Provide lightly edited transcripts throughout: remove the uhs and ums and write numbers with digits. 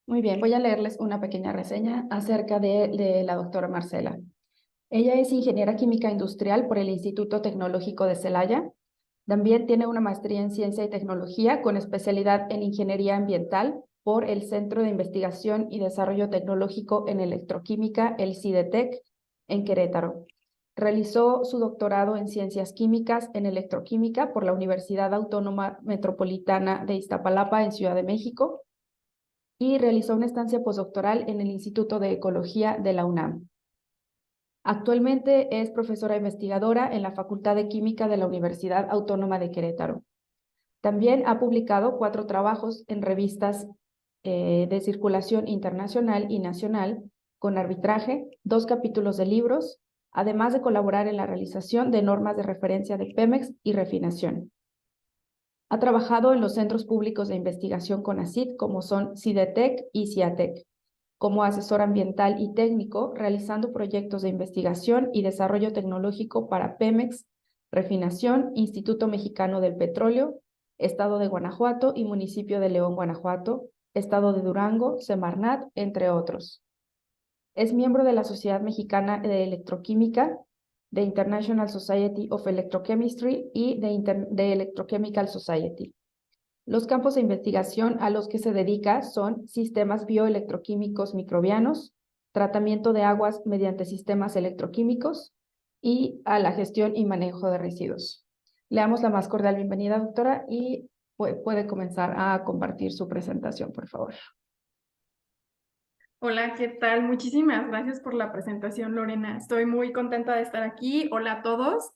Muy bien, voy a leerles una pequeña reseña acerca de la doctora Marcela. Ella es ingeniera química industrial por el Instituto Tecnológico de Celaya. También tiene una maestría en ciencia y tecnología con especialidad en ingeniería ambiental por el Centro de Investigación y Desarrollo Tecnológico en Electroquímica, el CIDETEC, en Querétaro. Realizó su doctorado en ciencias químicas en electroquímica por la Universidad Autónoma Metropolitana de Iztapalapa en Ciudad de México y realizó una estancia postdoctoral en el Instituto de Ecología de la UNAM. Actualmente es profesora investigadora en la Facultad de Química de la Universidad Autónoma de Querétaro. También ha publicado 4 trabajos en revistas de circulación internacional y nacional con arbitraje, 2 capítulos de libros, además de colaborar en la realización de normas de referencia de Pemex y refinación. Ha trabajado en los centros públicos de investigación CONACYT, como son CIDETEC y CIATEC, como asesor ambiental y técnico, realizando proyectos de investigación y desarrollo tecnológico para Pemex, Refinación, Instituto Mexicano del Petróleo, Estado de Guanajuato y Municipio de León, Guanajuato, Estado de Durango, Semarnat, entre otros. Es miembro de la Sociedad Mexicana de Electroquímica, de International Society of Electrochemistry y de Electrochemical Society. Los campos de investigación a los que se dedica son sistemas bioelectroquímicos microbianos, tratamiento de aguas mediante sistemas electroquímicos y a la gestión y manejo de residuos. Le damos la más cordial bienvenida, doctora, y puede comenzar a compartir su presentación, por favor. Hola, ¿qué tal? Muchísimas gracias por la presentación, Lorena. Estoy muy contenta de estar aquí. Hola a todos.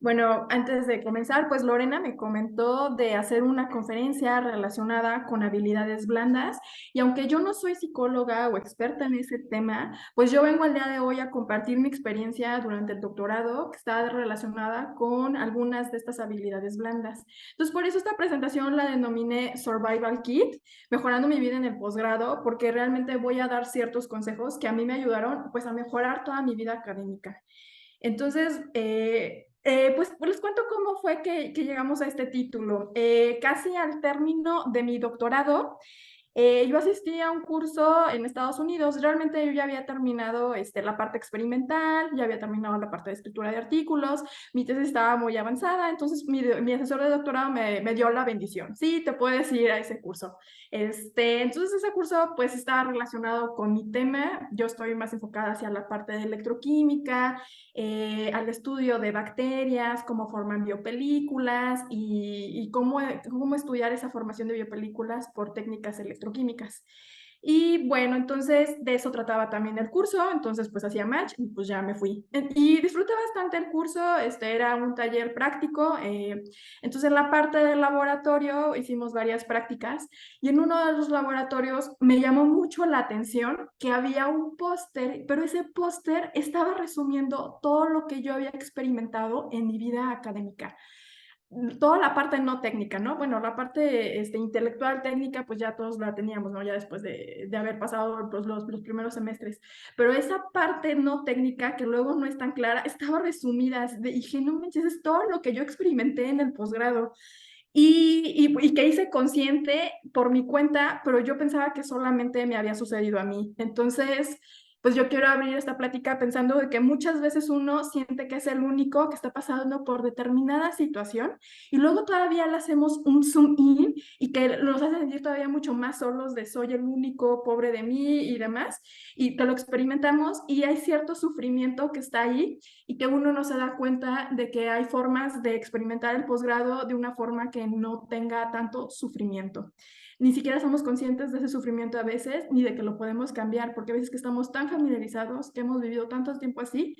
Bueno, antes de comenzar, pues Lorena me comentó de hacer una conferencia relacionada con habilidades blandas y aunque yo no soy psicóloga o experta en ese tema, pues yo vengo el día de hoy a compartir mi experiencia durante el doctorado que está relacionada con algunas de estas habilidades blandas. Entonces, por eso esta presentación la denominé Survival Kit, mejorando mi vida en el posgrado, porque realmente voy a dar ciertos consejos que a mí me ayudaron pues a mejorar toda mi vida académica. Entonces, pues les cuento cómo fue que llegamos a este título. Casi al término de mi doctorado, yo asistí a un curso en Estados Unidos. Realmente yo ya había terminado la parte experimental, ya había terminado la parte de escritura de artículos, mi tesis estaba muy avanzada, entonces mi asesor de doctorado me dio la bendición. Sí, te puedes ir a ese curso. Entonces ese curso pues estaba relacionado con mi tema. Yo estoy más enfocada hacia la parte de electroquímica, al estudio de bacterias, cómo forman biopelículas y cómo estudiar esa formación de biopelículas por técnicas electroquímicas. Y bueno, entonces de eso trataba también el curso, entonces pues hacía match y pues ya me fui. Y disfruté bastante el curso, era un taller práctico, entonces en la parte del laboratorio hicimos varias prácticas y en uno de los laboratorios me llamó mucho la atención que había un póster, pero ese póster estaba resumiendo todo lo que yo había experimentado en mi vida académica, toda la parte no técnica, ¿no? Bueno, la parte intelectual, técnica, pues ya todos la teníamos, ¿no? Ya después de haber pasado pues, los primeros semestres. Pero esa parte no técnica, que luego no es tan clara, estaba resumida. Dije, no manches, es todo lo que yo experimenté en el posgrado. Y que hice consciente por mi cuenta, pero yo pensaba que solamente me había sucedido a mí. Entonces, pues yo quiero abrir esta plática pensando de que muchas veces uno siente que es el único que está pasando por determinada situación y luego todavía le hacemos un zoom in y que nos hace sentir todavía mucho más solos de soy el único, pobre de mí y demás, y que lo experimentamos y hay cierto sufrimiento que está ahí y que uno no se da cuenta de que hay formas de experimentar el posgrado de una forma que no tenga tanto sufrimiento. Ni siquiera somos conscientes de ese sufrimiento a veces, ni de que lo podemos cambiar, porque a veces que estamos tan familiarizados, que hemos vivido tanto tiempo así,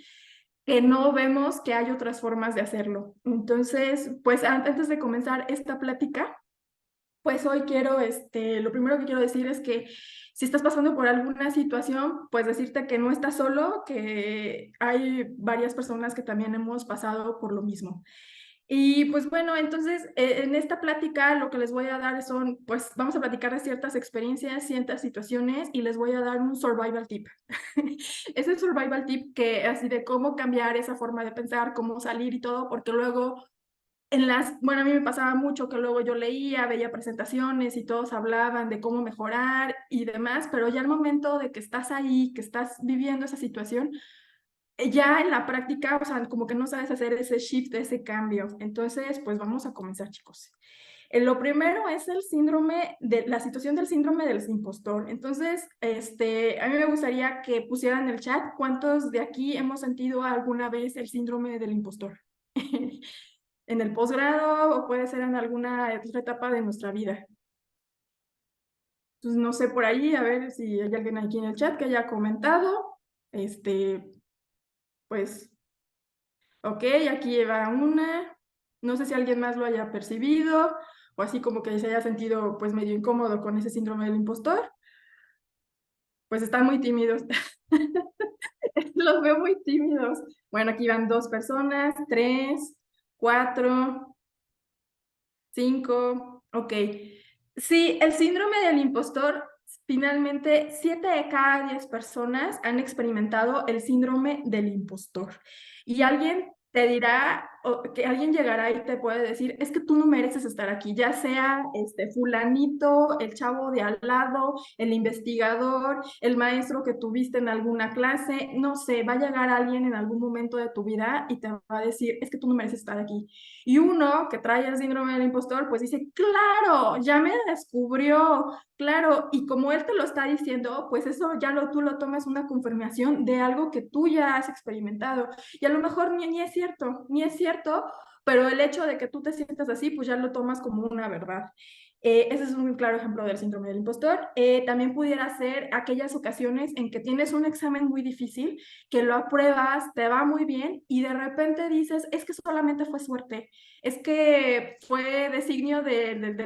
que no vemos que hay otras formas de hacerlo. Entonces, pues antes de comenzar esta plática, pues hoy lo primero que quiero decir es que si estás pasando por alguna situación, pues decirte que no estás solo, que hay varias personas que también hemos pasado por lo mismo. Y pues bueno, entonces en esta plática lo que les voy a dar pues vamos a platicar de ciertas experiencias, ciertas situaciones y les voy a dar un survival tip. Ese survival tip que así de cómo cambiar esa forma de pensar, cómo salir y todo, porque luego bueno, a mí me pasaba mucho que luego yo leía, veía presentaciones y todos hablaban de cómo mejorar y demás, pero ya al momento de que estás ahí, que estás viviendo esa situación, ya en la práctica, o sea, como que no sabes hacer ese shift, ese cambio. Entonces, pues vamos a comenzar, chicos. Lo primero es el síndrome de la situación del síndrome del impostor. Entonces, a mí me gustaría que pusieran en el chat cuántos de aquí hemos sentido alguna vez el síndrome del impostor. En el posgrado o puede ser en alguna otra etapa de nuestra vida. Entonces, no sé por ahí, a ver si hay alguien aquí en el chat que haya comentado. Pues, ok, aquí lleva una. No sé si alguien más lo haya percibido o así como que se haya sentido pues medio incómodo con ese síndrome del impostor. Pues están muy tímidos. Los veo muy tímidos. Bueno, aquí van 2 personas, 3, 4, 5. Ok. Sí, el síndrome del impostor, finalmente 7 de cada 10 personas han experimentado el síndrome del impostor. Y alguien te dirá, o que alguien llegará y te puede decir, es que tú no mereces estar aquí, ya sea fulanito, el chavo de al lado, el investigador, el maestro que tuviste en alguna clase, no sé, va a llegar alguien en algún momento de tu vida y te va a decir, es que tú no mereces estar aquí. Y uno que trae el síndrome del impostor, pues dice, claro, ya me descubrió, claro, y como él te lo está diciendo, pues eso ya tú lo tomas una confirmación de algo que tú ya has experimentado. Y a lo mejor ni es cierto, ni es cierto, pero el hecho de que tú te sientas así, pues ya lo tomas como una verdad. Ese es un claro ejemplo del síndrome del impostor. También pudiera ser aquellas ocasiones en que tienes un examen muy difícil, que lo apruebas, te va muy bien y de repente dices, es que solamente fue suerte, es que fue designio del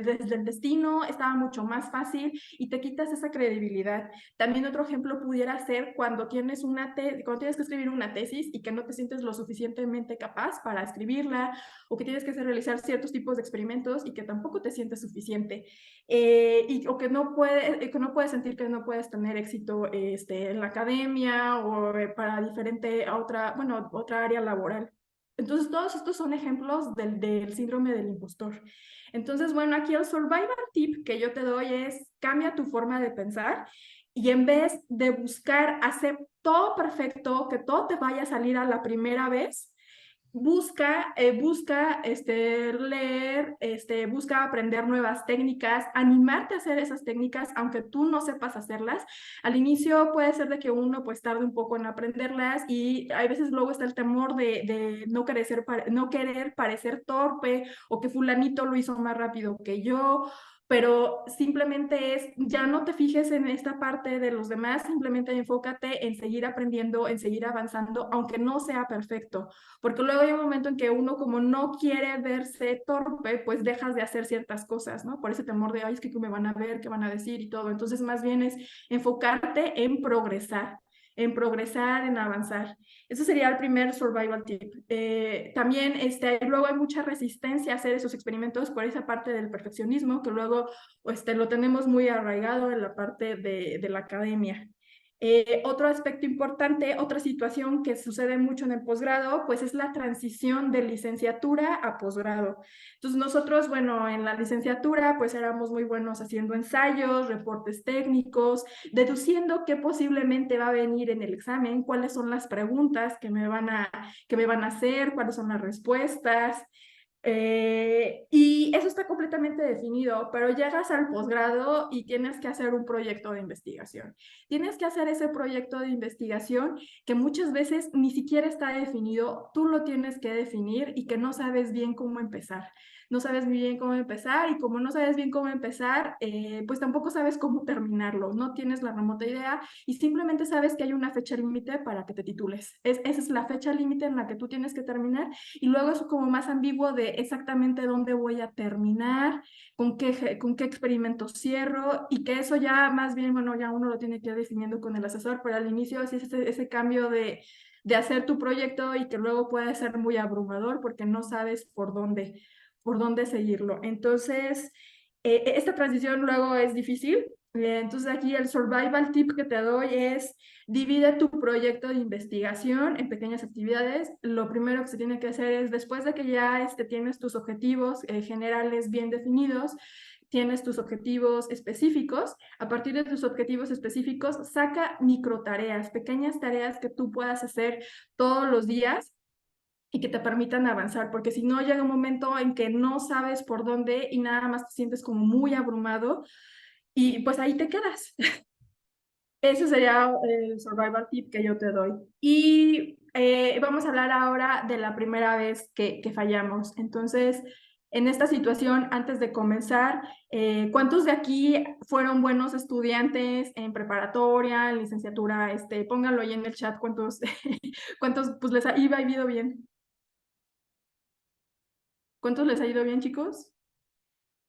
destino, estaba mucho más fácil y te quitas esa credibilidad. También otro ejemplo pudiera ser cuando tienes cuando tienes que escribir una tesis y que no te sientes lo suficientemente capaz para escribirla o que tienes que realizar ciertos tipos de experimentos y que tampoco te sientes suficiente. O que no puedes sentir que no puedes tener éxito en la academia o para otra área laboral. Entonces, todos estos son ejemplos del síndrome del impostor. Entonces, bueno, aquí el survival tip que yo te doy es cambia tu forma de pensar y en vez de buscar hacer todo perfecto, que todo te vaya a salir a la primera vez, busca leer, busca aprender nuevas técnicas, animarte a hacer esas técnicas, aunque tú no sepas hacerlas. Al inicio puede ser de que uno pues tarde un poco en aprenderlas y a veces luego está el temor de no querer parecer torpe o que fulanito lo hizo más rápido que yo, pero simplemente ya no te fijes en esta parte de los demás, simplemente enfócate en seguir aprendiendo, en seguir avanzando, aunque no sea perfecto, porque luego hay un momento en que uno como no quiere verse torpe, pues dejas de hacer ciertas cosas, ¿no? Por ese temor de, ay, es que me van a ver, qué van a decir y todo. Entonces, más bien es enfocarte en avanzar. Eso sería el primer survival tip. También luego hay mucha resistencia a hacer esos experimentos por esa parte del perfeccionismo, que luego lo tenemos muy arraigado en la parte de la academia. Otro aspecto importante, otra situación que sucede mucho en el posgrado, pues es la transición de licenciatura a posgrado. Entonces nosotros, bueno, en la licenciatura pues éramos muy buenos haciendo ensayos, reportes técnicos, deduciendo qué posiblemente va a venir en el examen, cuáles son las preguntas que me van a hacer, cuáles son las respuestas. Y eso está completamente definido, pero llegas al posgrado y tienes que hacer un proyecto de investigación. Tienes que hacer ese proyecto de investigación que muchas veces ni siquiera está definido, tú lo tienes que definir y que no sabes bien cómo empezar. No sabes muy bien cómo empezar y como no sabes bien cómo empezar, pues tampoco sabes cómo terminarlo, no tienes la remota idea y simplemente sabes que hay una fecha límite para que te titules. Esa es la fecha límite en la que tú tienes que terminar y luego es como más ambiguo de exactamente dónde voy a terminar, con qué experimento cierro y que eso ya más bien, bueno, ya uno lo tiene que ir definiendo con el asesor, pero al inicio sí es ese cambio de hacer tu proyecto y que luego puede ser muy abrumador porque no sabes por dónde seguirlo. Entonces, esta transición luego es difícil Entonces aquí el survival tip que te doy es divide tu proyecto de investigación en pequeñas actividades. Lo primero que se tiene que hacer es después de que ya tienes tus objetivos generales bien definidos, tienes tus objetivos específicos. A partir de tus objetivos específicos, saca micro tareas, pequeñas tareas que tú puedas hacer todos los días y que te permitan avanzar, porque si no llega un momento en que no sabes por dónde y nada más te sientes como muy abrumado y pues ahí te quedas. Ese sería el survival tip que yo te doy. Y vamos a hablar ahora de la primera vez que fallamos. Entonces, en esta situación, antes de comenzar, ¿cuántos de aquí fueron buenos estudiantes en preparatoria, en licenciatura? Pónganlo ahí en el chat, ¿cuántos, cuántos pues les ha ido bien? ¿Cuántos les ha ido bien, chicos?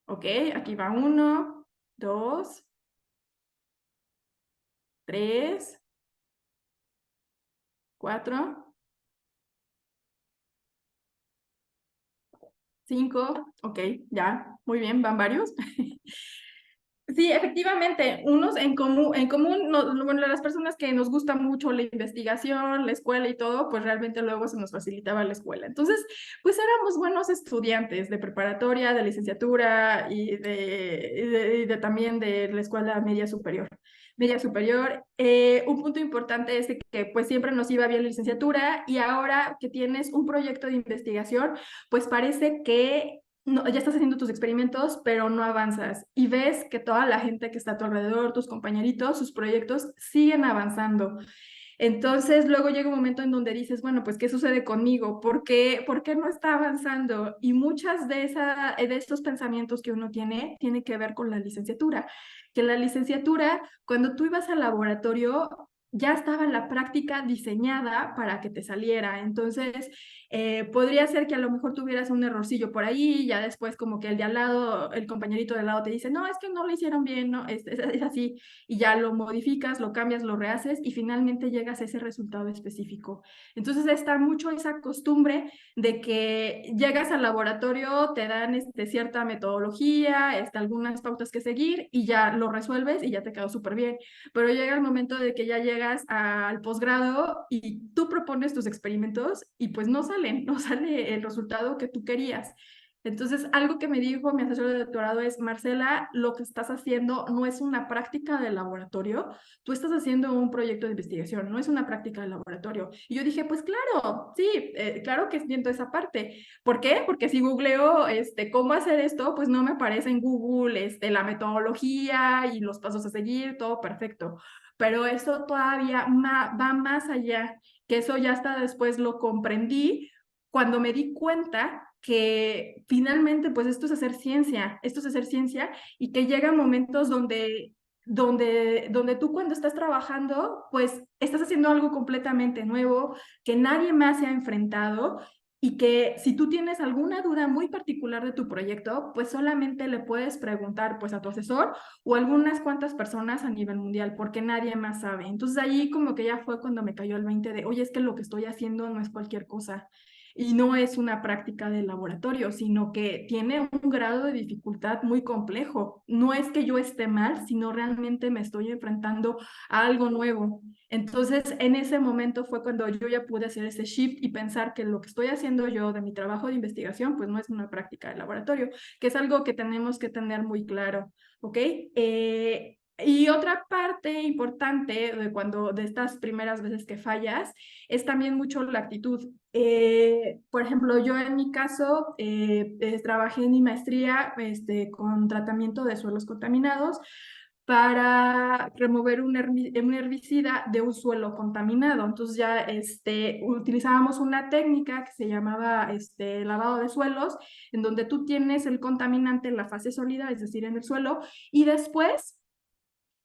Ok, aquí va 1, 2, 3, 4, 5. Ok, ya, muy bien, van varios. Sí, efectivamente, unos en común bueno, las personas que nos gusta mucho la investigación, la escuela y todo, pues realmente luego se nos facilitaba la escuela. Entonces, pues éramos buenos estudiantes de preparatoria, de licenciatura y de también de la escuela media superior. Media superior. Un punto importante es que pues siempre nos iba bien la licenciatura y ahora que tienes un proyecto de investigación, pues parece que no, ya estás haciendo tus experimentos, pero no avanzas. Y ves que toda la gente que está a tu alrededor, tus compañeritos, sus proyectos siguen avanzando. Entonces, luego llega un momento en donde dices, bueno, pues, ¿qué sucede conmigo? Por qué no está avanzando? Y muchas de estos pensamientos que uno tiene que ver con la licenciatura. Que la licenciatura, cuando tú ibas al laboratorio, ya estaba la práctica diseñada para que te saliera. Entonces, podría ser que a lo mejor tuvieras un errorcillo por ahí, ya después como que el de al lado, el compañerito de al lado te dice, no, es que no lo hicieron bien, no, es así, y ya lo modificas, lo cambias, lo rehaces y finalmente llegas a ese resultado específico. Entonces está mucho esa costumbre de que llegas al laboratorio, te dan cierta metodología, algunas pautas que seguir y ya lo resuelves y ya te quedó súper bien. Pero llega el momento de que ya llegas al posgrado y tú propones tus experimentos y pues no sale el resultado que tú querías. Entonces, algo que me dijo mi asesor de doctorado es, Marcela, lo que estás haciendo no es una práctica de laboratorio, tú estás haciendo un proyecto de investigación, no es una práctica de laboratorio. Y yo dije, pues claro, sí, claro que siento esa parte. ¿Por qué? Porque si googleo cómo hacer esto, pues no me aparece en Google la metodología y los pasos a seguir, todo perfecto. Pero eso todavía va más allá, que eso ya hasta después lo comprendí cuando me di cuenta que finalmente pues esto es hacer ciencia y que llegan momentos donde tú cuando estás trabajando pues estás haciendo algo completamente nuevo que nadie más se ha enfrentado y que si tú tienes alguna duda muy particular de tu proyecto, pues solamente le puedes preguntar pues a tu asesor o a algunas cuantas personas a nivel mundial, porque nadie más sabe. Entonces ahí como que ya fue cuando me cayó el 20 de, oye, es que lo que estoy haciendo no es cualquier cosa y no es una práctica de laboratorio, sino que tiene un grado de dificultad muy complejo. No es que yo esté mal, sino realmente me estoy enfrentando a algo nuevo. Entonces, en ese momento fue cuando yo ya pude hacer ese shift y pensar que lo que estoy haciendo yo de mi trabajo de investigación, pues no es una práctica de laboratorio, que es algo que tenemos que tener muy claro, ¿ok? Y otra parte importante de estas primeras veces que fallas es también mucho la actitud. Por ejemplo, yo en mi caso trabajé en mi maestría con tratamiento de suelos contaminados para remover un herbicida de un suelo contaminado. Entonces ya utilizábamos una técnica que se llamaba lavado de suelos, en donde tú tienes el contaminante en la fase sólida, es decir, en el suelo, y después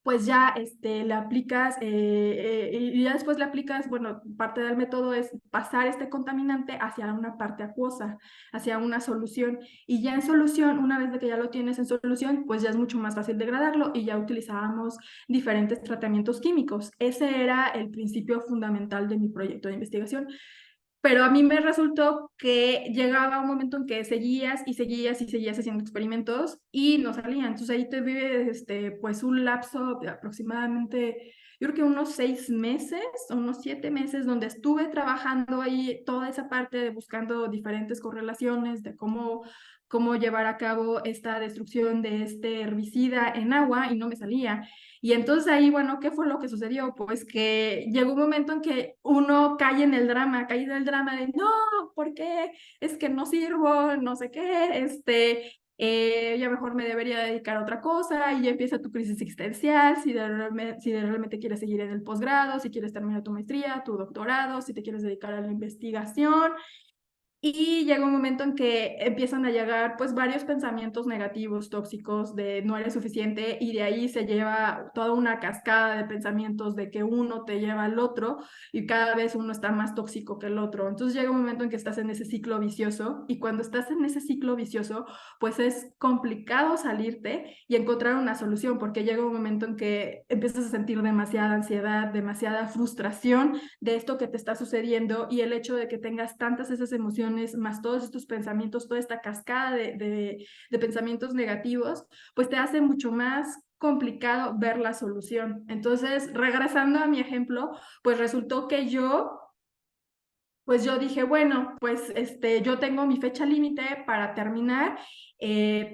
pues ya le aplicas, y ya después le aplicas, bueno, parte del método es pasar este contaminante hacia una parte acuosa, hacia una solución, y ya en solución, una vez de que ya lo tienes en solución, pues ya es mucho más fácil degradarlo y ya utilizábamos diferentes tratamientos químicos. Ese era el principio fundamental de mi proyecto de investigación. pero a mí me resultó que llegaba un momento en que seguías y seguías y seguías haciendo experimentos y no salían. Entonces ahí te vive pues un lapso de aproximadamente, yo creo que unos 6 meses o unos 7 meses, donde estuve trabajando ahí toda esa parte de buscando diferentes correlaciones de cómo llevar a cabo esta destrucción de este herbicida en agua y no me salía. Y entonces ahí, bueno, ¿qué fue lo que sucedió? Pues que llegó un momento en que uno cae en el drama, cae en el drama de, no, ¿por qué? Es que no sirvo, no sé qué, ya mejor me debería dedicar a otra cosa y ya empieza tu crisis existencial, si realmente quieres seguir en el posgrado, si quieres terminar tu maestría, tu doctorado, si te quieres dedicar a la investigación. Y llega un momento en que empiezan a llegar pues varios pensamientos negativos, tóxicos, de no eres suficiente y de ahí se lleva toda una cascada de pensamientos de que uno te lleva al otro y cada vez uno está más tóxico que el otro. Entonces llega un momento en que estás en ese ciclo vicioso y cuando estás en ese ciclo vicioso pues es complicado salirte y encontrar una solución porque llega un momento en que empiezas a sentir demasiada ansiedad, demasiada frustración de esto que te está sucediendo y el hecho de que tengas tantas esas emociones más todos estos pensamientos, toda esta cascada de pensamientos negativos, pues te hace mucho más complicado ver la solución. Entonces, regresando a mi ejemplo, pues resultó que yo dije, bueno, pues yo tengo mi fecha límite para terminar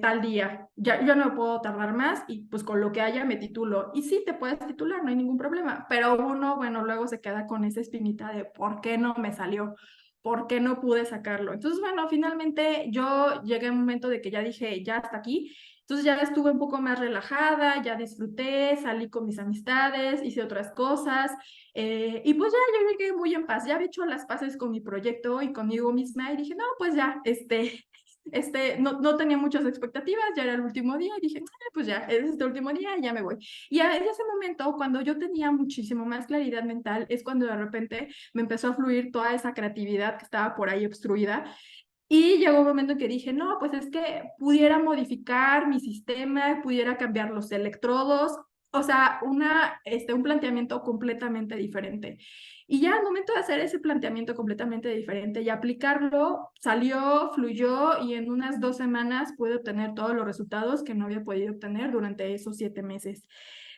tal día. Ya, yo no puedo tardar más y pues con lo que haya me titulo. Y sí, te puedes titular, no hay ningún problema. Pero uno, bueno, luego se queda con esa espinita de por qué no me salió, por qué no pude sacarlo. Entonces, bueno, finalmente yo llegué a un momento de que ya dije, ya hasta aquí. Entonces ya estuve un poco más relajada, ya disfruté, salí con mis amistades, hice otras cosas. Y pues ya yo llegué muy en paz, ya había hecho las paces con mi proyecto y conmigo misma y dije, no, pues ya, no tenía muchas expectativas, ya era el último día y dije, pues ya, es este último día y ya me voy. Y en ese momento, cuando yo tenía muchísimo más claridad mental, es cuando de repente me empezó a fluir toda esa creatividad que estaba por ahí obstruida. Y llegó un momento en que dije, no, pues es que pudiera modificar mi sistema, pudiera cambiar los electrodos, o sea, un planteamiento completamente diferente. Y ya al momento de hacer ese planteamiento completamente diferente y aplicarlo, salió, fluyó y en unas 2 semanas pude obtener todos los resultados que no había podido obtener durante esos 7 meses.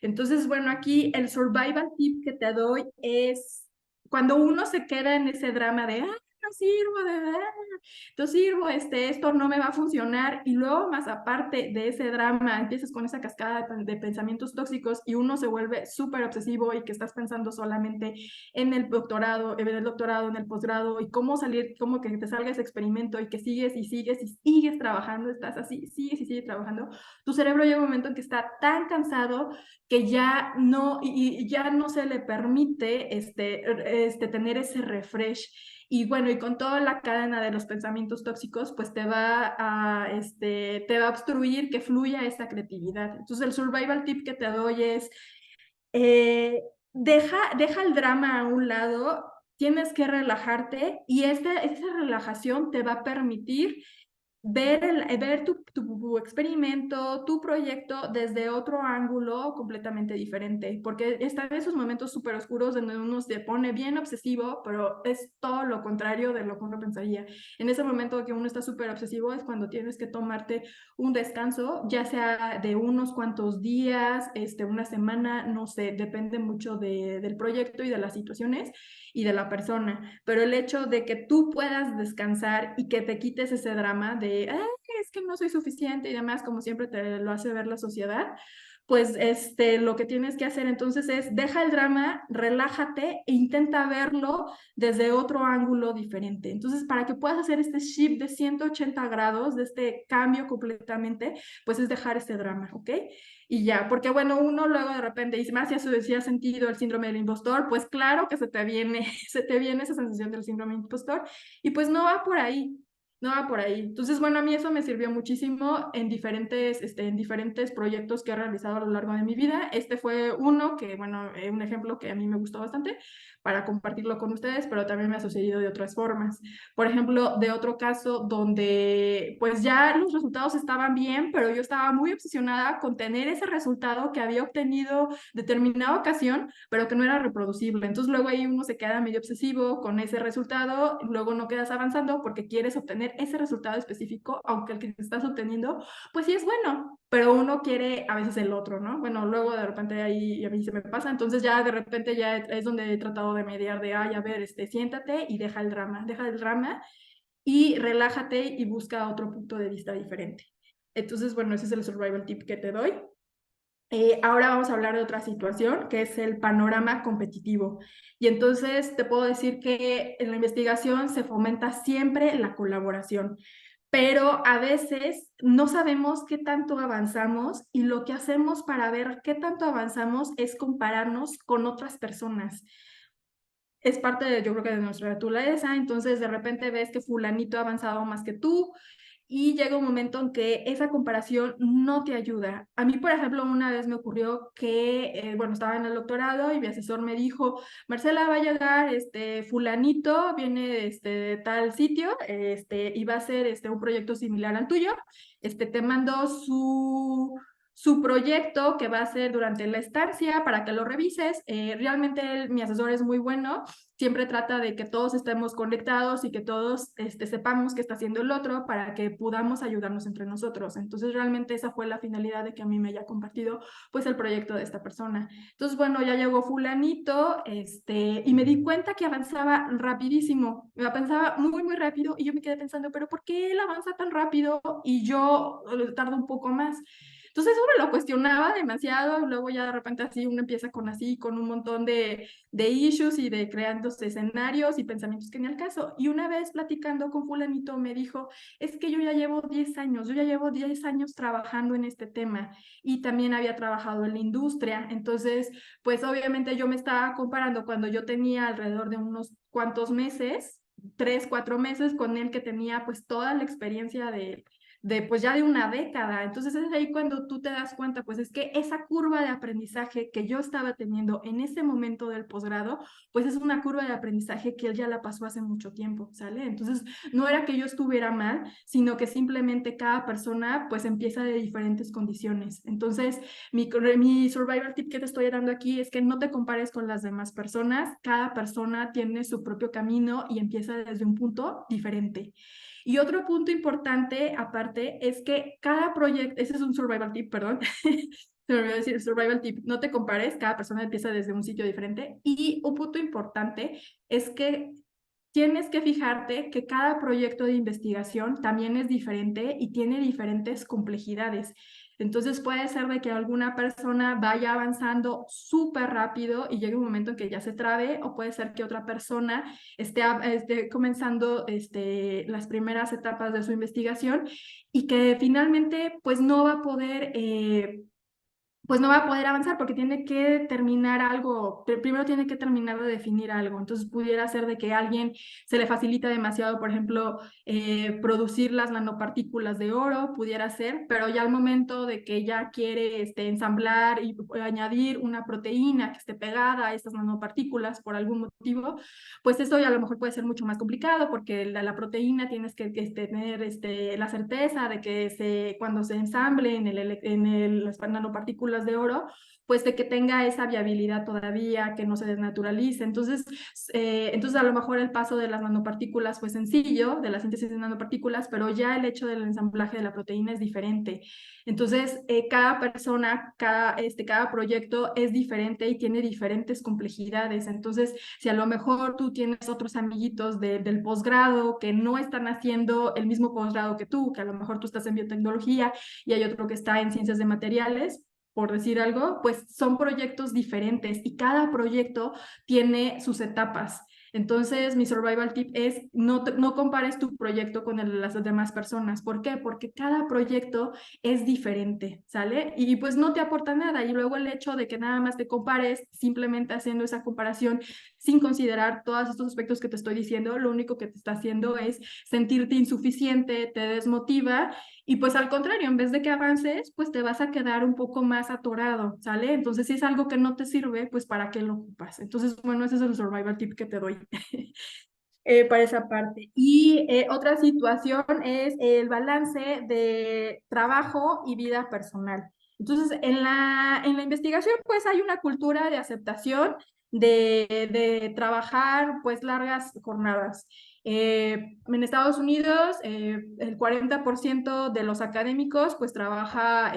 Entonces, bueno, aquí el survival tip que te doy es cuando uno se queda en ese drama de, no sirvo, de verdad, no sirvo, esto no me va a funcionar. Y luego, más aparte de ese drama, empiezas con esa cascada de pensamientos tóxicos y uno se vuelve súper obsesivo y que estás pensando solamente en el doctorado, en el posgrado y cómo salir, cómo que te salga ese experimento y que sigues y sigues y sigues trabajando, estás así, sigues y sigues trabajando. Tu cerebro llega un momento en que está tan cansado que ya no, y ya no se le permite tener ese refresh. Y bueno, y con toda la cadena de los pensamientos tóxicos, pues te va a obstruir que fluya esa creatividad. Entonces, el survival tip que te doy es, eh, deja el drama a un lado, tienes que relajarte y esta relajación te va a permitir ver tu experimento, tu proyecto desde otro ángulo completamente diferente, porque están esos momentos súper oscuros donde uno se pone bien obsesivo, pero es todo lo contrario de lo que uno pensaría. En ese momento que uno está súper obsesivo es cuando tienes que tomarte un descanso, ya sea de unos cuantos días, una semana, no sé, depende mucho del proyecto y de las situaciones y de la persona, pero el hecho de que tú puedas descansar y que te quites ese drama de, es que no soy suficiente y demás, como siempre te lo hace ver la sociedad, pues lo que tienes que hacer entonces es deja el drama, relájate e intenta verlo desde otro ángulo diferente. Entonces, para que puedas hacer este shift de 180 grados, de este cambio completamente, pues es dejar este drama, ¿ok? Y ya, porque bueno, uno luego de repente dice, más si has sentido el síndrome del impostor, pues claro que se te viene esa sensación del síndrome del impostor y pues no va por ahí. No va por ahí. Entonces, bueno, a mí eso me sirvió muchísimo en diferentes proyectos que he realizado a lo largo de mi vida. Este fue uno que, bueno, un ejemplo que a mí me gustó bastante para compartirlo con ustedes, pero también me ha sucedido de otras formas. Por ejemplo, de otro caso donde pues ya los resultados estaban bien, pero yo estaba muy obsesionada con tener ese resultado que había obtenido determinada ocasión, pero que no era reproducible. Entonces luego ahí uno se queda medio obsesivo con ese resultado, luego no quedas avanzando porque quieres obtener ese resultado específico, aunque el que estás obteniendo, pues sí es bueno, pero uno quiere a veces el otro, ¿no? Bueno, luego de repente ahí a mí se me pasa, entonces ya de repente ya es donde he tratado de mediar de, ay, a ver, siéntate y deja el drama y relájate y busca otro punto de vista diferente. Entonces, bueno, ese es el survival tip que te doy. Ahora vamos a hablar de otra situación, que es el panorama competitivo. Y entonces te puedo decir que en la investigación se fomenta siempre la colaboración, pero a veces no sabemos qué tanto avanzamos y lo que hacemos para ver qué tanto avanzamos es compararnos con otras personas. Es parte de, yo creo que de nuestra naturaleza, entonces de repente ves que fulanito ha avanzado más que tú, y llega un momento en que esa comparación no te ayuda. A mí, por ejemplo, una vez me ocurrió que, bueno, estaba en el doctorado y mi asesor me dijo, Marcela, va a llegar fulanito, viene de tal sitio, y va a hacer un proyecto similar al tuyo, te mando su proyecto que va a hacer durante la estancia para que lo revises. Realmente mi asesor es muy bueno, siempre trata de que todos estemos conectados y que todos sepamos qué está haciendo el otro para que podamos ayudarnos entre nosotros. Entonces, realmente esa fue la finalidad de que a mí me haya compartido pues el proyecto de esta persona. Entonces, bueno, ya llegó fulanito, y me di cuenta que avanzaba rapidísimo, avanzaba muy, muy rápido y yo me quedé pensando, pero ¿por qué él avanza tan rápido y yo tardo un poco más? Entonces uno lo cuestionaba demasiado, luego ya de repente así uno empieza con un montón de issues y de creándose escenarios y pensamientos que ni al caso. Y una vez platicando con fulanito me dijo, es que yo ya llevo 10 años, yo ya llevo 10 años trabajando en este tema y también había trabajado en la industria. Entonces, pues obviamente yo me estaba comparando cuando yo tenía alrededor de unos cuantos meses, 3, 4 meses, con él que tenía pues toda la experiencia de pues ya de una década. Entonces es ahí cuando tú te das cuenta, pues es que esa curva de aprendizaje que yo estaba teniendo en ese momento del posgrado, pues es una curva de aprendizaje que él ya la pasó hace mucho tiempo, ¿sale? Entonces no era que yo estuviera mal, sino que simplemente cada persona pues empieza de diferentes condiciones. Entonces mi survival tip que te estoy dando aquí es que no te compares con las demás personas, cada persona tiene su propio camino y empieza desde un punto diferente. Y otro punto importante, aparte, es que cada proyecto, ese es un survival tip, perdón, se me olvidó decir survival tip, no te compares, cada persona empieza desde un sitio diferente. Y un punto importante es que tienes que fijarte que cada proyecto de investigación también es diferente y tiene diferentes complejidades. Entonces puede ser de que alguna persona vaya avanzando súper rápido y llegue un momento en que ya se trabe, o puede ser que otra persona esté comenzando las primeras etapas de su investigación y que finalmente pues no va a poder pues no va a poder avanzar porque tiene que terminar algo, primero tiene que terminar de definir algo. Entonces pudiera ser de que a alguien se le facilita demasiado, por ejemplo, producir las nanopartículas de oro, pudiera ser, pero ya al momento de que ya quiere ensamblar y añadir una proteína que esté pegada a estas nanopartículas por algún motivo, pues eso ya a lo mejor puede ser mucho más complicado porque la proteína tienes que tener la certeza de que cuando se ensamble las nanopartículas de oro, pues de que tenga esa viabilidad todavía, que no se desnaturalice. Entonces a lo mejor el paso de las nanopartículas fue sencillo, de la síntesis de nanopartículas, pero ya el hecho del ensamblaje de la proteína es diferente. Entonces, cada persona, cada proyecto es diferente y tiene diferentes complejidades. Entonces, si a lo mejor tú tienes otros amiguitos del posgrado que no están haciendo el mismo posgrado que tú, que a lo mejor tú estás en biotecnología y hay otro que está en ciencias de materiales, por decir algo, pues son proyectos diferentes y cada proyecto tiene sus etapas. Entonces, mi survival tip es no compares tu proyecto con el de las demás personas. ¿Por qué? Porque cada proyecto es diferente, ¿sale? Y pues no te aporta nada. Y luego el hecho de que nada más te compares, simplemente haciendo esa comparación, sin considerar todos estos aspectos que te estoy diciendo, lo único que te está haciendo es sentirte insuficiente, te desmotiva y pues al contrario, en vez de que avances, pues te vas a quedar un poco más atorado, ¿sale? Entonces, si es algo que no te sirve, pues ¿para qué lo ocupas? Entonces, bueno, ese es el survival tip que te doy. Para esa parte. Y otra situación es el balance de trabajo y vida personal. Entonces, en la investigación, pues hay una cultura de aceptación de trabajar pues largas jornadas. En Estados Unidos, el 40% de los académicos pues trabaja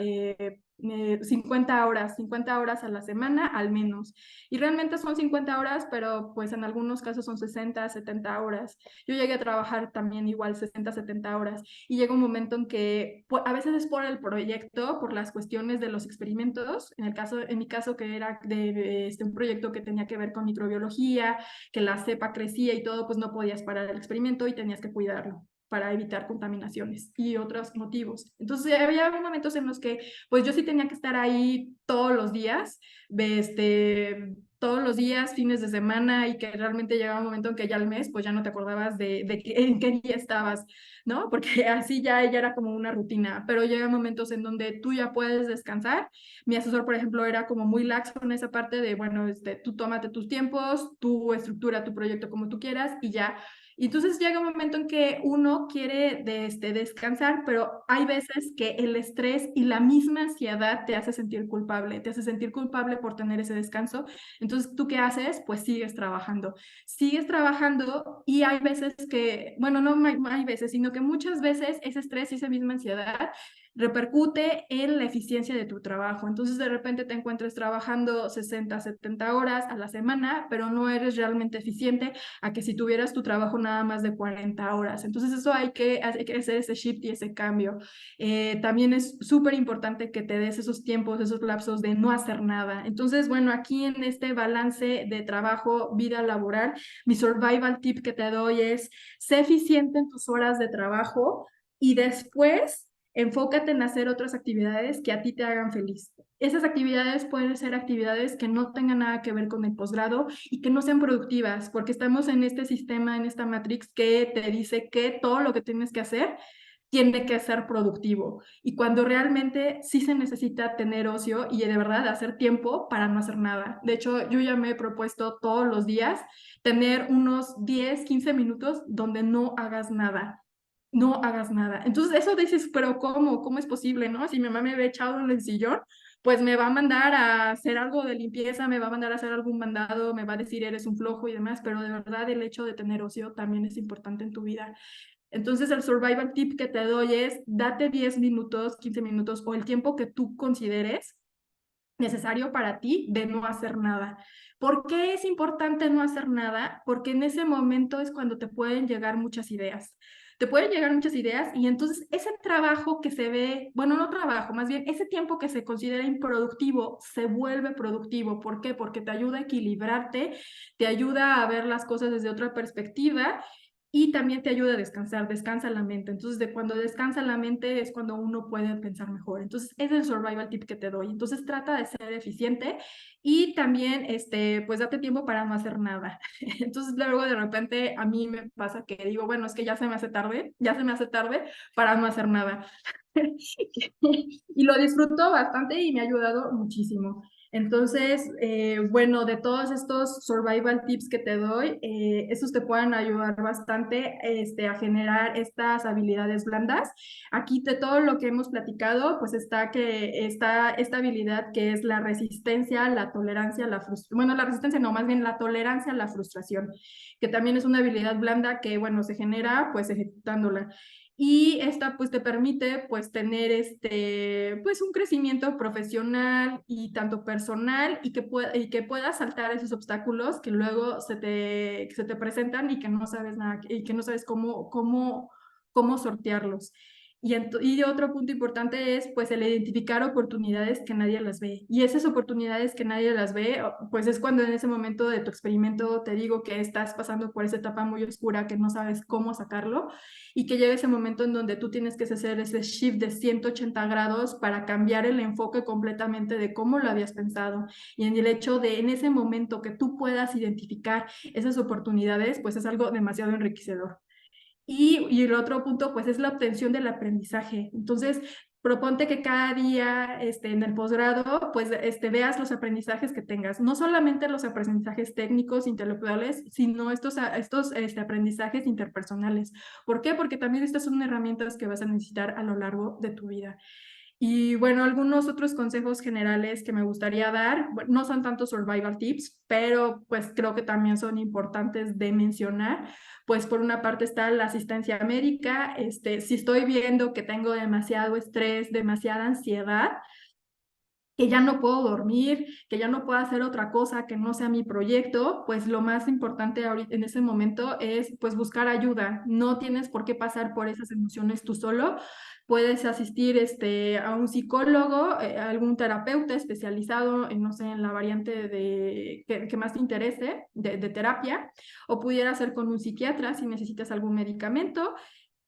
50 horas a la semana al menos. Y realmente son 50 horas, pero pues en algunos casos son 60, 70 horas. Yo llegué a trabajar también igual 60, 70 horas y llega un momento en que a veces es por el proyecto, por las cuestiones de los experimentos, en mi caso que era de un proyecto que tenía que ver con microbiología, que la cepa crecía y todo, pues no podías parar el experimento y tenías que cuidarlo para evitar contaminaciones y otros motivos. Entonces había momentos en los que pues yo sí tenía que estar ahí todos los días, todos los días, fines de semana, y que realmente llegaba un momento en que ya al mes, pues ya no te acordabas en qué día estabas, ¿no? Porque así ya era como una rutina, pero llega momentos en donde tú ya puedes descansar. Mi asesor, por ejemplo, era como muy laxo en esa parte de, bueno, tú tómate tus tiempos, tú estructura tu proyecto como tú quieras y ya. Y entonces llega un momento en que uno quiere descansar, pero hay veces que el estrés y la misma ansiedad te hace sentir culpable, te hace sentir culpable por tener ese descanso. Entonces, ¿tú qué haces? Pues sigues trabajando y hay veces que, bueno, no hay veces, sino que muchas veces ese estrés y esa misma ansiedad repercute en la eficiencia de tu trabajo. Entonces, de repente te encuentras trabajando 60, 70 horas a la semana, pero no eres realmente eficiente a que si tuvieras tu trabajo nada más de 40 horas. Entonces, eso hay que hacer ese shift y ese cambio. También es súper importante que te des esos tiempos, esos lapsos de no hacer nada. Entonces, bueno, aquí en este balance de trabajo, vida laboral, mi survival tip que te doy es, sé eficiente en tus horas de trabajo y después enfócate en hacer otras actividades que a ti te hagan feliz. Esas actividades pueden ser actividades que no tengan nada que ver con el posgrado y que no sean productivas, porque estamos en este sistema, en esta matrix que te dice que todo lo que tienes que hacer tiene que ser productivo. Y cuando realmente sí se necesita tener ocio y de verdad hacer tiempo para no hacer nada. De hecho, yo ya me he propuesto todos los días tener unos 10, 15 minutos donde no hagas nada. No hagas nada. Entonces eso dices, pero ¿cómo? ¿Cómo es posible, no? Si mi mamá me ve echado en el sillón, pues me va a mandar a hacer algo de limpieza, me va a mandar a hacer algún mandado, me va a decir eres un flojo y demás, pero de verdad el hecho de tener ocio también es importante en tu vida. Entonces el survival tip que te doy es date 10 minutos, 15 minutos o el tiempo que tú consideres necesario para ti de no hacer nada. ¿Por qué es importante no hacer nada? Porque en ese momento es cuando te pueden llegar muchas ideas. Te pueden llegar muchas ideas y entonces ese trabajo que se ve, bueno, no trabajo, más bien ese tiempo que se considera improductivo se vuelve productivo. ¿Por qué? Porque te ayuda a equilibrarte, te ayuda a ver las cosas desde otra perspectiva y también te ayuda a descansar, descansa la mente. Entonces, de cuando descansa la mente es cuando uno puede pensar mejor. Entonces, es el survival tip que te doy. Entonces, trata de ser eficiente y también, pues date tiempo para no hacer nada. Entonces, luego de repente a mí me pasa que digo, bueno, es que ya se me hace tarde, ya se me hace tarde para no hacer nada. Y lo disfruto bastante y me ha ayudado muchísimo. Entonces, bueno, de todos estos survival tips que te doy, esos te pueden ayudar bastante a generar estas habilidades blandas. Aquí de todo lo que hemos platicado, pues está esta habilidad que es la resistencia, la tolerancia, la frustración. Bueno, la resistencia no, más bien la tolerancia a la frustración, que también es una habilidad blanda que, bueno, se genera pues ejecutándola. Y esta pues te permite pues tener pues un crecimiento profesional y tanto personal y que puedas saltar esos obstáculos que luego se te presentan y que no sabes nada y que no sabes cómo sortearlos. Y otro punto importante es pues el identificar oportunidades que nadie las ve. Y esas oportunidades que nadie las ve, pues es cuando en ese momento de tu experimento te digo que estás pasando por esa etapa muy oscura que no sabes cómo sacarlo y que llega ese momento en donde tú tienes que hacer ese shift de 180 grados para cambiar el enfoque completamente de cómo lo habías pensado. Y en el hecho de en ese momento que tú puedas identificar esas oportunidades, pues es algo demasiado enriquecedor. Y el otro punto, pues, es la obtención del aprendizaje. Entonces, proponte que cada día en el posgrado, pues, veas los aprendizajes que tengas. No solamente los aprendizajes técnicos, intelectuales, sino estos aprendizajes interpersonales. ¿Por qué? Porque también estas son herramientas que vas a necesitar a lo largo de tu vida. Y bueno, algunos otros consejos generales que me gustaría dar, no son tanto survival tips, pero pues creo que también son importantes de mencionar. Pues por una parte está la asistencia médica, si estoy viendo que tengo demasiado estrés, demasiada ansiedad, que ya no puedo dormir, que ya no puedo hacer otra cosa que no sea mi proyecto, pues lo más importante ahorita en ese momento es pues buscar ayuda. No tienes por qué pasar por esas emociones tú solo. Puedes asistir a un psicólogo, a algún terapeuta especializado en, no sé, en la variante que más te interese de terapia, o pudiera ser con un psiquiatra si necesitas algún medicamento.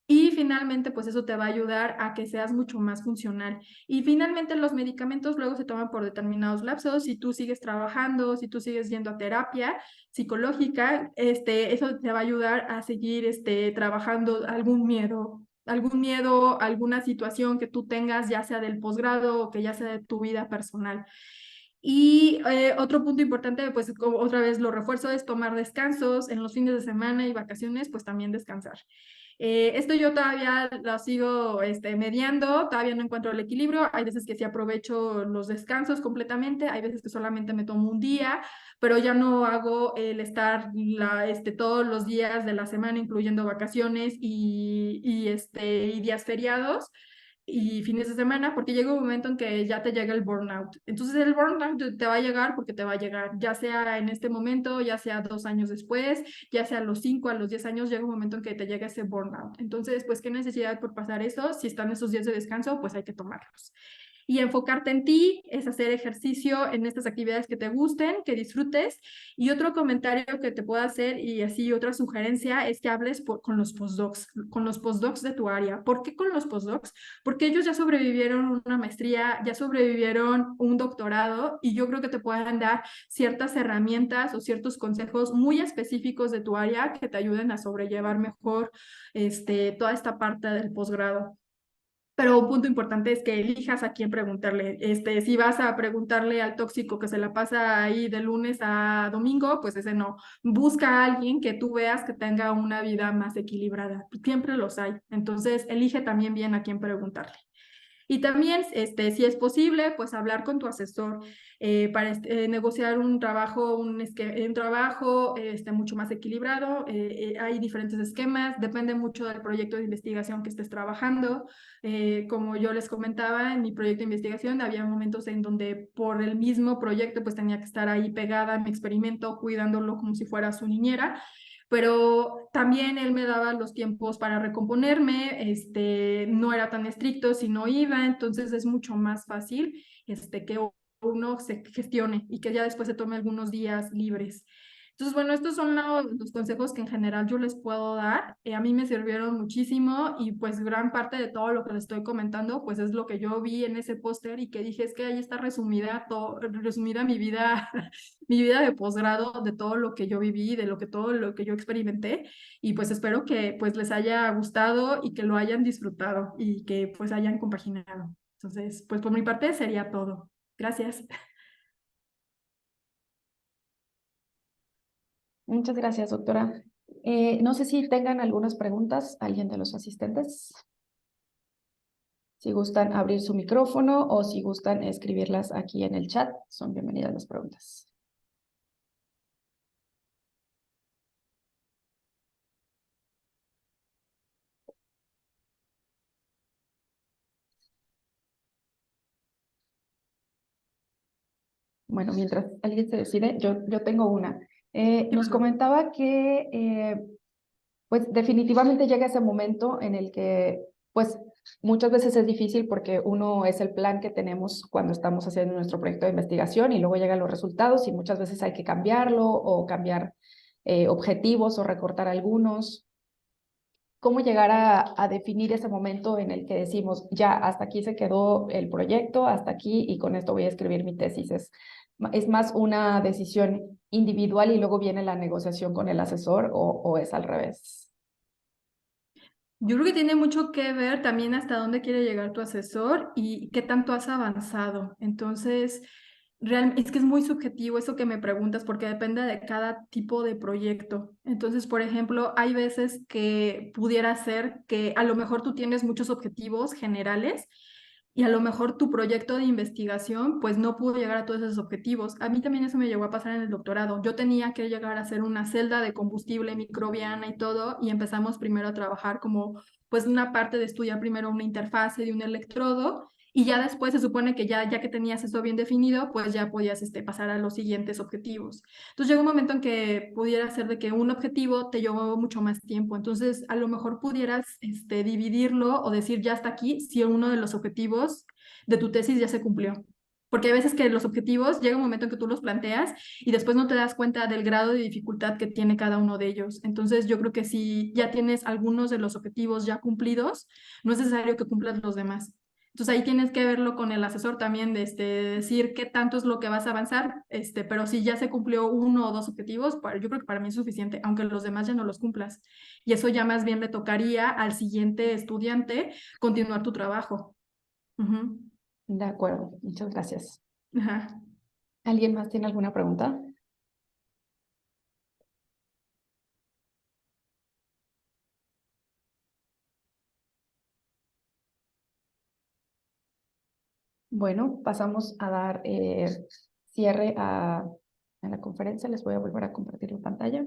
Y finalmente, pues eso te va a ayudar a que seas mucho más funcional. Y finalmente los medicamentos luego se toman por determinados lapsos. Si tú sigues trabajando, si tú sigues yendo a terapia psicológica, eso te va a ayudar a seguir trabajando algún miedo, alguna situación que tú tengas, ya sea del posgrado o que ya sea de tu vida personal. Y otro punto importante, pues como otra vez lo refuerzo, es tomar descansos en los fines de semana y vacaciones, pues también descansar. Esto yo todavía lo sigo mediando, todavía no encuentro el equilibrio. Hay veces que sí aprovecho los descansos completamente, hay veces que solamente me tomo un día, pero ya no hago el estar todos los días de la semana, incluyendo vacaciones y días feriados y fines de semana, porque llega un momento en que ya te llega el burnout. Entonces el burnout te va a llegar porque te va a llegar, ya sea en este momento, ya sea 2 años después, ya sea a los 5, a los 10 años, llega un momento en que te llega ese burnout. Entonces, pues, ¿qué necesidad por pasar eso? Si están esos días de descanso, pues hay que tomarlos. Y enfocarte en ti es hacer ejercicio en estas actividades que te gusten, que disfrutes. Y otro comentario que te puedo hacer y así otra sugerencia es que hables con los postdocs de tu área. ¿Por qué con los postdocs? Porque ellos ya sobrevivieron una maestría, ya sobrevivieron un doctorado y yo creo que te pueden dar ciertas herramientas o ciertos consejos muy específicos de tu área que te ayuden a sobrellevar mejor toda esta parte del posgrado. Pero un punto importante es que elijas a quién preguntarle. Si vas a preguntarle al tóxico que se la pasa ahí de lunes a domingo, pues ese no. Busca a alguien que tú veas que tenga una vida más equilibrada. Siempre los hay. Entonces, elige también bien a quién preguntarle. Y también, si es posible, pues hablar con tu asesor para negociar un trabajo, un trabajo mucho más equilibrado. Hay diferentes esquemas, depende mucho del proyecto de investigación que estés trabajando. Como yo les comentaba, en mi proyecto de investigación había momentos en donde por el mismo proyecto pues tenía que estar ahí pegada a mi experimento, cuidándolo como si fuera su niñera, pero también él me daba los tiempos para recomponerme, no era tan estricto si no iba, entonces es mucho más fácil que uno se gestione y que ya después se tome algunos días libres. Entonces, bueno, estos son los consejos que en general yo les puedo dar. A mí me sirvieron muchísimo y pues gran parte de todo lo que les estoy comentando, pues es lo que yo vi en ese póster y que dije, es que ahí está resumida mi vida, mi vida de posgrado, de todo lo que yo viví, todo lo que yo experimenté y pues espero que pues les haya gustado y que lo hayan disfrutado y que pues hayan compaginado. Entonces, pues por mi parte sería todo. Gracias. Muchas gracias, doctora. No sé si tengan algunas preguntas, alguien de los asistentes. Si gustan abrir su micrófono o si gustan escribirlas aquí en el chat, son bienvenidas las preguntas. Bueno, mientras alguien se decide, yo tengo una. Nos comentaba que pues definitivamente llega ese momento en el que pues Muchas veces es difícil porque uno es el plan que tenemos cuando estamos haciendo nuestro proyecto de investigación y luego llegan los resultados y muchas veces hay que cambiarlo o cambiar objetivos o recortar algunos. ¿Cómo llegar a definir ese momento en el que decimos, ya, hasta aquí se quedó el proyecto, hasta aquí y con esto voy a escribir mi tesis? Es más una decisión individual y luego viene la negociación con el asesor o es al revés? Yo creo que tiene mucho que ver también hasta dónde quiere llegar tu asesor y qué tanto has avanzado. Entonces, es que es muy subjetivo eso que me preguntas porque depende de cada tipo de proyecto. Entonces, por ejemplo, hay veces que pudiera ser que a lo mejor tú tienes muchos objetivos generales y a lo mejor tu proyecto de investigación pues no pudo llegar a todos esos objetivos. A mí también eso me llegó a pasar en el doctorado. Yo tenía que llegar a hacer una celda de combustible microbiana y todo y empezamos primero a trabajar como pues una parte de estudiar primero una interfase de un electrodo y ya después se supone que ya que tenías eso bien definido, pues ya podías pasar a los siguientes objetivos. Entonces llegó un momento en que pudiera ser de que un objetivo te llevó mucho más tiempo. Entonces a lo mejor pudieras dividirlo o decir ya hasta aquí si uno de los objetivos de tu tesis ya se cumplió. Porque hay veces que los objetivos llega un momento en que tú los planteas y después no te das cuenta del grado de dificultad que tiene cada uno de ellos. Entonces yo creo que si ya tienes algunos de los objetivos ya cumplidos, no es necesario que cumplas los demás. Entonces ahí tienes que verlo con el asesor también, de decir qué tanto es lo que vas a avanzar, pero si ya se cumplió uno o dos objetivos, yo creo que para mí es suficiente, aunque los demás ya no los cumplas. Y eso ya más bien le tocaría al siguiente estudiante continuar tu trabajo. Ujú. De acuerdo, muchas gracias. Ajá. ¿Alguien más tiene alguna pregunta? Bueno, pasamos a dar cierre a la conferencia. Les voy a volver a compartir la pantalla.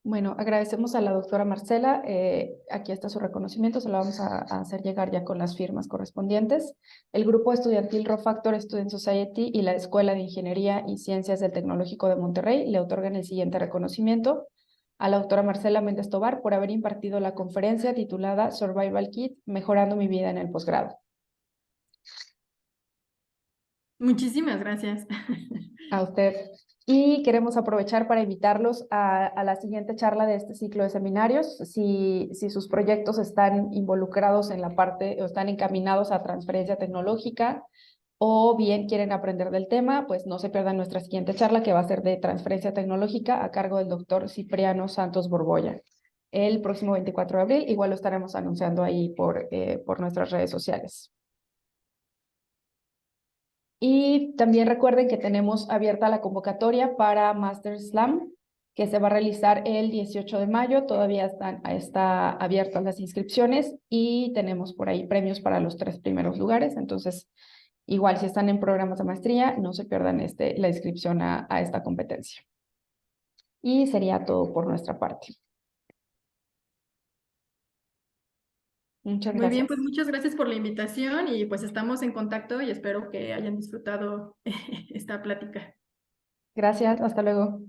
Bueno, agradecemos a la doctora Marcela. Aquí está su reconocimiento. Se lo vamos a hacer llegar ya con las firmas correspondientes. El grupo estudiantil Rofactor Student Society y la Escuela de Ingeniería y Ciencias del Tecnológico de Monterrey le otorgan el siguiente reconocimiento a la doctora Marcela Méndez Tobar por haber impartido la conferencia titulada Survival Kit, Mejorando mi vida en el posgrado. Muchísimas gracias. A usted. Y queremos aprovechar para invitarlos a la siguiente charla de este ciclo de seminarios. Si sus proyectos están involucrados en la parte o están encaminados a transferencia tecnológica o bien quieren aprender del tema, pues no se pierdan nuestra siguiente charla que va a ser de transferencia tecnológica a cargo del doctor Cipriano Santos Borbolla. El próximo 24 de abril, igual lo estaremos anunciando ahí por nuestras redes sociales. Y también recuerden que tenemos abierta la convocatoria para Master Slam, que se va a realizar el 18 de mayo. Todavía está abiertas las inscripciones y tenemos por ahí premios para los 3 primeros lugares. Entonces, igual si están en programas de maestría, no se pierdan la inscripción a esta competencia. Y sería todo por nuestra parte. Muchas Muy bien, gracias. pues muchas gracias por la invitación y pues estamos en contacto y espero que hayan disfrutado esta plática. Gracias, hasta luego.